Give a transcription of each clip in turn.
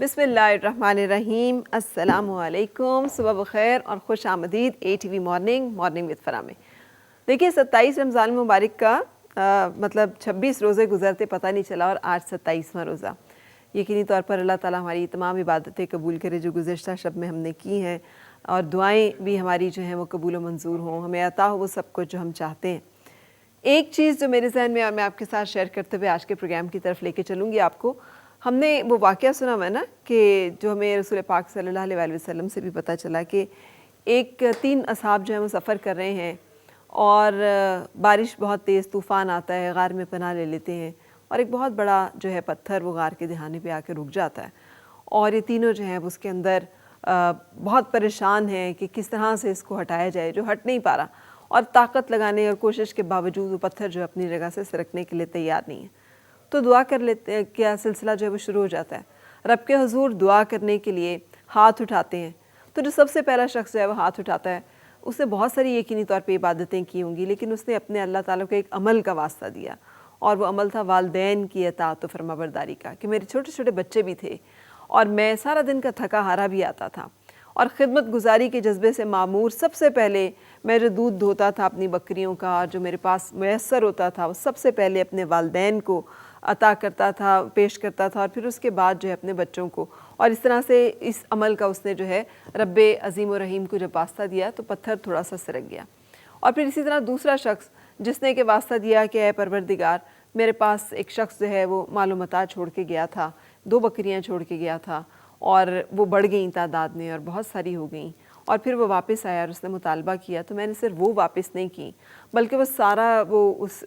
بسم اللہ الرحمن الرحیم، السلام علیکم، صبح بخیر اور خوش آمدید A T V morning with فرا میں۔ دیکھیے 27 رمضان مبارک کا 26 روزے گزرتے پتہ نہیں چلا اور آج 27واں روزہ۔ یقینی طور پر اللہ تعالیٰ ہماری تمام عبادتیں قبول کرے جو گزشتہ شب میں ہم نے کی ہیں، اور دعائیں بھی ہماری جو ہیں وہ قبول و منظور ہوں، ہمیں عطا ہو وہ سب کچھ جو ہم چاہتے ہیں۔ ایک چیز جو میرے ذہن میں اور میں آپ کے ساتھ شیئر کرتے ہوئے آج کے پروگرام کی طرف لے کے چلوں گی آپ کو، ہم نے وہ واقعہ سنا ہوا ہے نا کہ جو ہمیں رسول پاک صلی اللہ علیہ وسلم سے بھی پتہ چلا کہ 3 اصحاب جو ہیں وہ سفر کر رہے ہیں اور بارش بہت تیز، طوفان آتا ہے، غار میں پناہ لے لیتے ہیں اور ایک بہت بڑا جو ہے پتھر وہ غار کے دہانے پہ آ کے رک جاتا ہے، اور یہ تینوں جو ہیں اس کے اندر بہت پریشان ہیں کہ کس طرح سے اس کو ہٹایا جائے، جو ہٹ نہیں پا رہا، اور طاقت لگانے اور کوشش کے باوجود وہ پتھر جو اپنی جگہ سے سرکنے کے لیے تیار نہیں ہے۔ تو دعا کر لیتے ہیں، کیا سلسلہ جو ہے وہ شروع ہو جاتا ہے، رب کے حضور دعا کرنے کے لیے ہاتھ اٹھاتے ہیں۔ تو جو سب سے پہلا شخص جو ہے وہ ہاتھ اٹھاتا ہے، اس نے بہت ساری یقینی طور پہ عبادتیں کی ہوں گی، لیکن اس نے اپنے اللہ تعالیٰ کو ایک عمل کا واسطہ دیا، اور وہ عمل تھا والدین کی اطاعت و فرمانبرداری کا، کہ میرے چھوٹے چھوٹے بچے بھی تھے اور میں سارا دن کا تھکا ہارا بھی آتا تھا، اور خدمت گزاری کے جذبے سے معمور سب سے پہلے میں جو دودھ دھوتا تھا اپنی بکریوں کا، اور جو میرے پاس میسر ہوتا تھا وہ سب سے پہلے اپنے والدین کو عطا کرتا تھا، پیش کرتا تھا، اور پھر اس کے بعد جو ہے اپنے بچوں کو، اور اس طرح سے اس عمل کا اس نے جو ہے رب عظیم و رحیم کو جب واسطہ دیا تو پتھر تھوڑا سا سرک گیا۔ اور پھر اسی طرح دوسرا شخص جس نے کہ واسطہ دیا کہ اے پروردگار، میرے پاس ایک شخص جو ہے وہ مال و متاع چھوڑ کے گیا تھا، 2 بکریاں چھوڑ کے گیا تھا، اور وہ بڑھ گئیں تعداد میں اور بہت ساری ہو گئیں، اور پھر وہ واپس آیا اور اس نے مطالبہ کیا، تو میں نے صرف وہ واپس نہیں کی بلکہ وہ سارا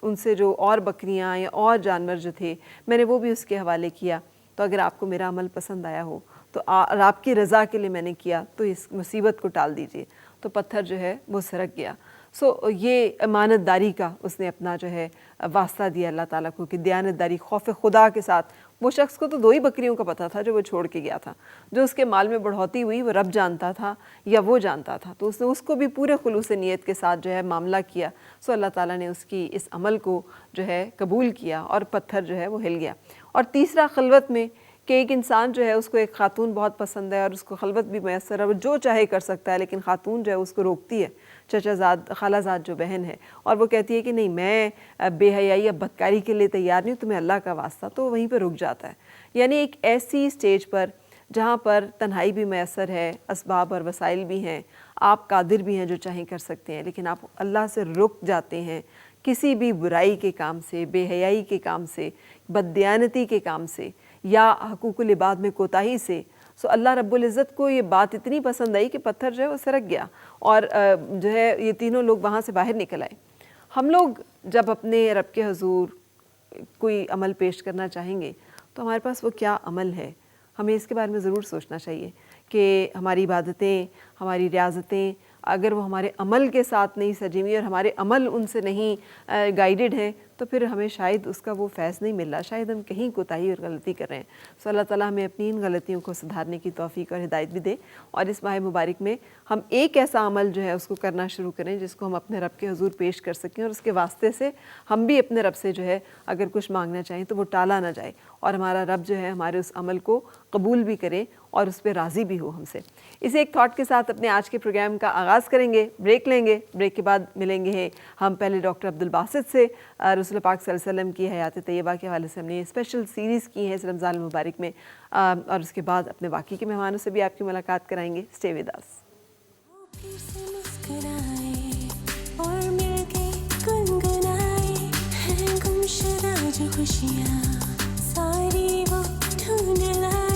ان سے جو اور بکریاں یا اور جانور جو تھے میں نے وہ بھی اس کے حوالے کیا، تو اگر آپ کو میرا عمل پسند آیا ہو تو آپ کی رضا کے لیے میں نے کیا تو اس مصیبت کو ٹال دیجئے۔ تو پتھر جو ہے وہ سرک گیا۔ یہ امانت داری کا اس نے اپنا جو ہے واسطہ دیا اللہ تعالیٰ کو، کہ دیانت داری، خوف خدا کے ساتھ۔ وہ شخص کو تو 2 ہی بکریوں کا پتہ تھا جو وہ چھوڑ کے گیا تھا، جو اس کے مال میں بڑھوتی ہوئی وہ رب جانتا تھا یا وہ جانتا تھا، تو اس نے اس کو بھی پورے خلوص نیت کے ساتھ جو ہے معاملہ کیا، اللہ تعالیٰ نے اس کی اس عمل کو جو ہے قبول کیا اور پتھر جو ہے وہ ہل گیا۔ اور تیسرا خلوت میں، کہ ایک انسان جو ہے اس کو ایک خاتون بہت پسند ہے اور اس کو خلوت بھی میسر ہے، وہ جو چاہے کر سکتا ہے، لیکن خاتون جو ہے اس کو روکتی ہے، چچا زاد خالہ زاد جو بہن ہے، اور وہ کہتی ہے کہ نہیں، میں بے حیائی یا بدکاری کے لیے تیار نہیں ہوں، تمہیں اللہ کا واسطہ، تو وہیں پہ رک جاتا ہے۔ یعنی ایک ایسی سٹیج پر جہاں پر تنہائی بھی میسر ہے، اسباب اور وسائل بھی ہیں، آپ قادر بھی ہیں جو چاہیں کر سکتے ہیں، لیکن آپ اللہ سے رک جاتے ہیں کسی بھی برائی کے کام سے، بے حیائی کے کام سے، بددیانتی کے کام سے، یا حقوق العباد میں کوتاہی سے۔ اللہ رب العزت کو یہ بات اتنی پسند آئی کہ پتھر جو ہے وہ سرک گیا، اور جو ہے یہ تینوں لوگ وہاں سے باہر نکل آئے۔ ہم لوگ جب اپنے رب کے حضور کوئی عمل پیش کرنا چاہیں گے تو ہمارے پاس وہ کیا عمل ہے، ہمیں اس کے بارے میں ضرور سوچنا چاہیے کہ ہماری عبادتیں، ہماری ریاضتیں اگر وہ ہمارے عمل کے ساتھ نہیں سجی ہوئی اور ہمارے عمل ان سے نہیں گائیڈڈ ہیں، تو پھر ہمیں شاید اس کا وہ فیض نہیں مل رہا، شاید ہم کہیں کوتاہی اور غلطی کر رہے ہیں۔ اللہ تعالیٰ ہمیں اپنی ان غلطیوں کو سدھارنے کی توفیق اور ہدایت بھی دے، اور اس ماہ مبارک میں ہم ایک ایسا عمل جو ہے اس کو کرنا شروع کریں جس کو ہم اپنے رب کے حضور پیش کر سکیں، اور اس کے واسطے سے ہم بھی اپنے رب سے جو ہے اگر کچھ مانگنا چاہیں تو وہ ٹالا نہ جائے، اور ہمارا رب جو ہے ہمارے اس عمل کو قبول بھی کرے اور اس پہ راضی بھی ہو ہم سے۔ اسی ایک تھاٹ کے ساتھ اپنے آج کے پروگرام کا آغاز کریں گے، بریک لیں گے، بریک کے بعد ملیں گے ہم پہلے ڈاکٹر عبدالباسط سے۔ رسول پاک صلی اللہ علیہ وسلم کی حیات طیبہ کے حوالے سے ہم نے اسپیشل سیریز کی ہے اس رمضان المبارک میں، اور اس کے بعد اپنے باقی کے مہمانوں سے بھی آپ کی ملاقات کرائیں گے۔ Stay with us. خوشیاں ساری وہ ڈھونڈ لائے